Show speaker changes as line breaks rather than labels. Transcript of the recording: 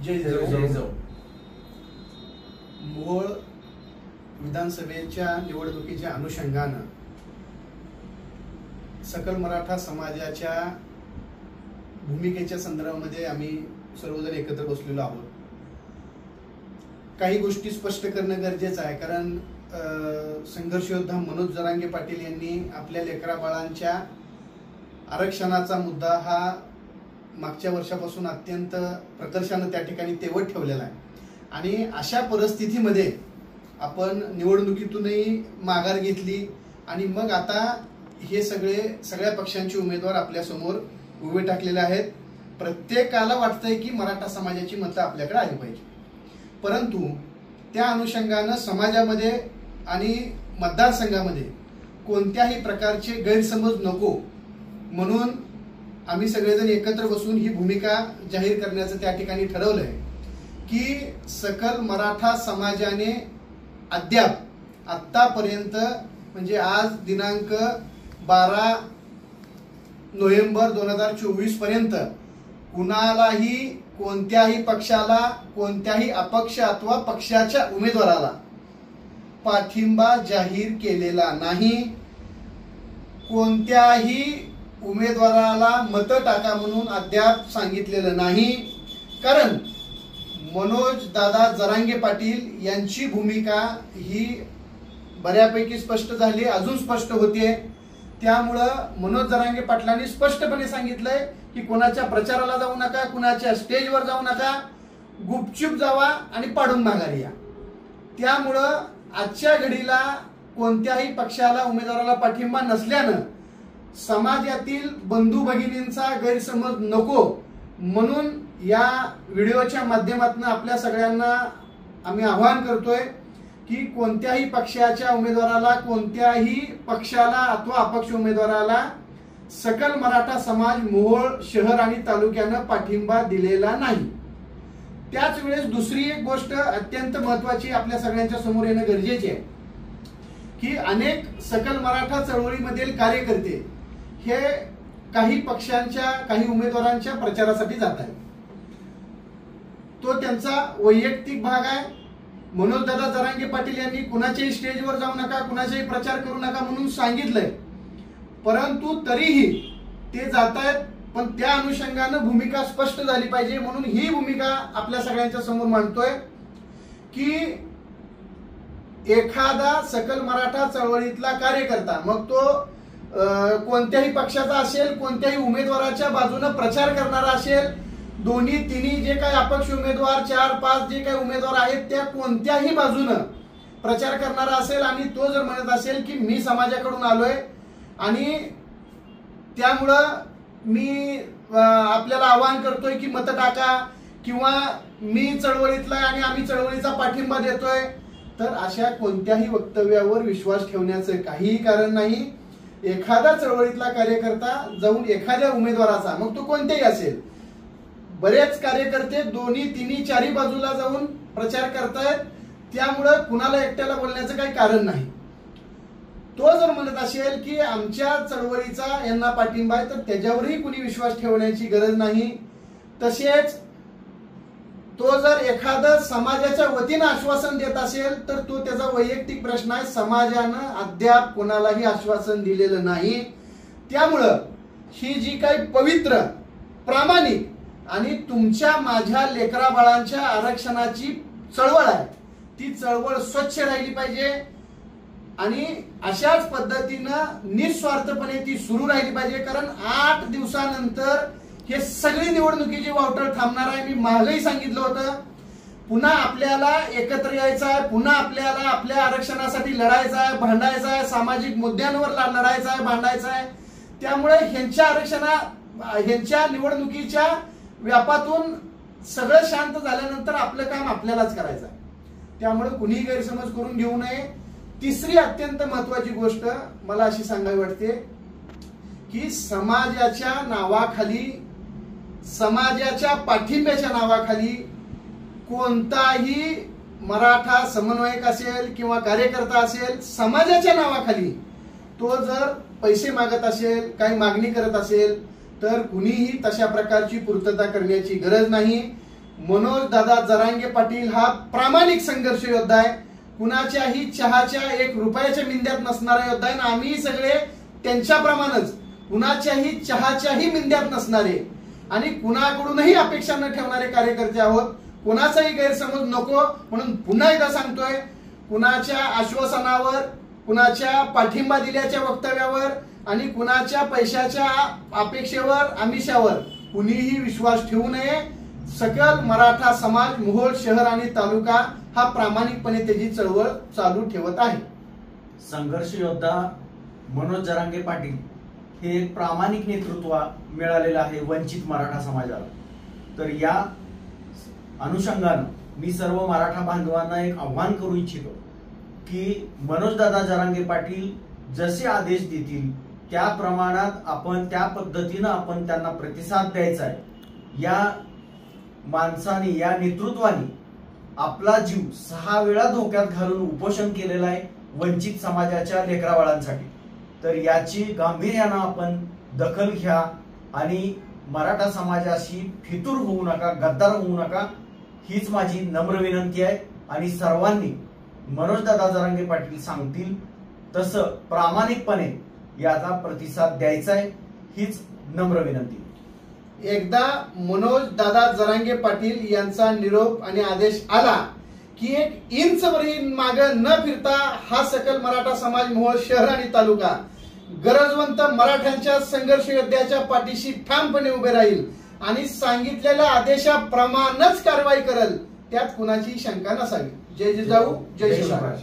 जय जिजाऊ. मोहोळ विधानसभेच्या निवडणुकीच्या अनुषंगानं सकल मराठा समाजाच्या भूमिकेच्या संदर्भामध्ये आम्ही सर्वजण एकत्र बसलेलो आहोत. काही गोष्टी स्पष्ट करणं गरजेचं आहे, कारण संघर्ष योद्धा मनोज जरांगे पाटील यांनी आपल्या लेकरा बाळांच्या आरक्षणाचा मुद्दा हा मागच्या वर्षापासून अत्यंत प्रकर्षानं त्या ठिकाणी तेवत ठेवलेला आहे. आणि अशा परिस्थितीमध्ये आपण निवडणुकीतूनही माघार घेतली आणि मग आता हे सगळ्या पक्षांचे उमेदवार आपल्या समोर उभे टाकलेले आहेत. प्रत्येकाला वाटतंय की मराठा समाजाची मतं आपल्याकडे आली पाहिजे, परंतु त्या अनुषंगानं समाजामध्ये आणि मतदारसंघामध्ये कोणत्याही प्रकारचे गैरसमज नको म्हणून आम्ही सगळेजण एकत्र बसून ही भूमिका जाहीर करण्याचं त्या ठिकाणी ठरवलंय की सकल मराठा समाजाने अद्याप आतापर्यंत म्हणजे आज दिनांक 12 नोव्हेंबर 2024 पर्यंत कुणालाही कोणत्याही पक्षाला कोणत्याही अपक्ष अथवा पक्षाच्या उमेदवाराला पाठिंबा जाहीर केलेला नाही. कोणत्याही उमेदवाराला मत टाका म्हणून अद्याप सांगितलेलं नाही, कारण मनोज दादा जरांगे पाटील यांची भूमिका ही बऱ्यापैकी स्पष्ट झाली, अजून स्पष्ट होते. त्यामुळं मनोज जरांगे पाटलांनी स्पष्टपणे सांगितलंय की कोणाच्या प्रचाराला जाऊ नका, कुणाच्या स्टेजवर जाऊ नका, गुपचूप जावा आणि पाडून माघारी या. त्यामुळं आजच्या घडीला कोणत्याही पक्षाला उमेदवाराला पाठिंबा नसल्यानं समाजातील बंधू भगिनींचा गैरसमज नको म्हणून या व्हिडिओच्या माध्यमातून आपल्या सगळ्यांना आम्ही आवाहन करतोय की कोणत्याही पक्षाच्या उमेदवाराला कोणत्याही पक्षाला अथवा अपक्ष उमेदवाराला सकल मराठा समाज मोहोळ शहर आणि तालुक्यानं पाठिंबा दिलेला नाही. त्याच वेळेस दुसरी एक गोष्ट अत्यंत महत्वाची आपल्या सगळ्यांच्या समोर येणं गरजेचे आहे की अनेक सकल मराठा चळवळीमधील कार्यकर्ते हे काही पक्षांच्या काही उमेदवारांच्या प्रचारासाठी जात आहेत. तो त्यांचा वैयक्तिक भाग आहे. मनोज दादा जरांगे पाटील यांनी कुणाच्याही स्टेजवर जाऊ नका, कुणाचाही प्रचार करू नका म्हणून सांगितलंय, परंतु तरीही ते जात आहेत. पण त्या अनुषंगानं भूमिका स्पष्ट झाली पाहिजे म्हणून ही भूमिका आपल्या सगळ्यांच्या समोर मांडतोय की एखादा सकल मराठा चळवळीतला कार्यकर्ता, मग तो कोणत्याही पक्षाचा असेल, कोणत्याही उमेदवाराच्या बाजूने प्रचार करणारा असेल, दोन्ही तिन्ही जे काही अपक्ष उमेदवार 4-5 जे काही उमेदवार आहेत त्या कोणत्याही बाजूने प्रचार करणारा असेल आणि तो जर म्हणत असेल की मी समाजाकडून आलोय आणि त्यामुळं मी आपल्याला आवाहन करतोय की मत टाका किंवा मी चळवळीतला आणि आम्ही चळवळीचा पाठिंबा देतोय, तर अशा कोणत्याही वक्तव्यावर विश्वास ठेवण्याचं काहीही कारण नाही. एखादा चळवळीतला कार्यकर्ता जाऊन एखाद्या उमेदवाराचा, मग तो कोणतेही असेल, बरेच कार्यकर्ते दोन्ही तिन्ही चारी बाजूला जाऊन प्रचार करतायत, त्यामुळं कुणाला एकट्याला बोलण्याचं काही कारण नाही. तो जर म्हणत असेल की आमच्या चळवळीचा यांना पाठिंबा आहे, तर त्याच्यावरही कुणी विश्वास ठेवण्याची गरज नाही. तसेच तो जर एखादं समाजाच्या वतीनं आश्वासन देत असेल तर तो त्याचा वैयक्तिक प्रश्न आहे. समाजानं अद्याप कोणालाही आश्वासन दिलेलं नाही. त्यामुळं ही जी काही पवित्र, प्रामाणिक आणि तुमच्या माझ्या लेकरा बाळांच्या आरक्षणाची चळवळ आहे, ती चळवळ स्वच्छ राहिली पाहिजे आणि अशाच पद्धतीनं निस्वार्थपणे ती सुरू राहिली पाहिजे. कारण 8 दिवसानंतर हे सगळी निवडणुकीची वावटळ थांबणार आहे. मी मागेही सांगितलं होतं, पुन्हा आपल्याला एकत्र यायचं आहे, पुन्हा आपल्याला आपल्या आरक्षणासाठी लढायचं आहे, भांडायचं आहे, सामाजिक मुद्द्यांवर लढायचं आहे, भांडायचं आहे. त्यामुळे ह्यांच्या निवडणुकीच्या व्यापातून सगळं शांत झाल्यानंतर आपलं काम आपल्यालाच करायचं आहे. त्यामुळे कुणीही गैरसमज करून घेऊ नये. तिसरी अत्यंत महत्वाची गोष्ट मला अशी सांगावी वाटते की समाजाच्या नावाखाली, समाजाच्या पाठिंब्याच्या नावाखाली कोणताही मराठा समन्वयक असेल किंवा कार्यकर्ता असेल, समाजाच्या नावाखाली तो जर पैसे मागत असेल, काही मागणी करत असेल, तर कुणीही तशा प्रकारची पूर्तता करण्याची गरज नाही. मनोज दादा जरांगे पाटील हा प्रामाणिक संघर्ष योद्धा आहे, कुणाच्याही चहाच्या 1 रुपयाच्या मिंद्यात नसणारा योद्धा आहे. आणि आम्ही सगळे त्यांच्याप्रमाणेच कुणाच्याही चहाच्याही मिंद्यात नसणारे आणि कुणाकडूनही अपेक्षा न ठेवणारे कार्यकर्ते आहोत. कुणाचाही गैरसमज नको म्हणून पुन्हा एकदा सांगतोय, कुणाच्या आश्वासनावर, कुणाच्या पाठिंबा दिल्याच्या वक्तव्यावर आणि कुणाच्या पैशाच्या अपेक्षेवर, आमिषावर कुणीही विश्वास ठेवू नये. सकल मराठा समाज मोहोळ शहर आणि तालुका हा प्रामाणिकपणे त्याची चळवळ चालू ठेवत आहे.
संघर्ष योद्धा मनोज जरांगे पाटील हे एक प्रामाणिक नेतृत्व मिळालेलं आहे वंचित मराठा समाजाला. तर या अनुषंगानं मी सर्व मराठा बांधवांना एक आव्हान करू इच्छितो की मनोजदादा जरांगे पाटील जसे आदेश देतील त्या प्रमाणात आपण त्या पद्धतीनं आपण त्यांना प्रतिसाद द्यायचा आहे. या माणसाने, या नेतृत्वाने आपला जीव 6 वेळा धोक्यात घालून उपोषण केलेलं आहे वंचित समाजाच्या लेकराबाळांसाठी. तर याची गांभीर्यानं आपण दखल घ्या आणि मराठा समाजाशी फितूर होऊ नका, गद्दार होऊ नका, हीच माझी नम्र विनंती आहे. आणि सर्वांनी मनोजदादा जरांगे पाटील सांगतील तसं प्रामाणिकपणे याचा प्रतिसाद द्यायचा आहे, हीच नम्र विनंती.
एकदा मनोज दादा जरांगे पाटील यांचा निरोप आणि आदेश आला की 1 इंचवरही मागे न फिरता हा सकल मराठा समाज मोहोळ शहर आणि तालुका गरजवंत मराठ्यांच्या संघर्ष योद्ध्याच्या पाठीशी ठामपणे उभे राहील आणि सांगितलेल्या आदेशाप्रमाणेच कारवाई करेल, त्यात कुणाची शंका नसावी. जय जिजाऊ, जय शिवराय.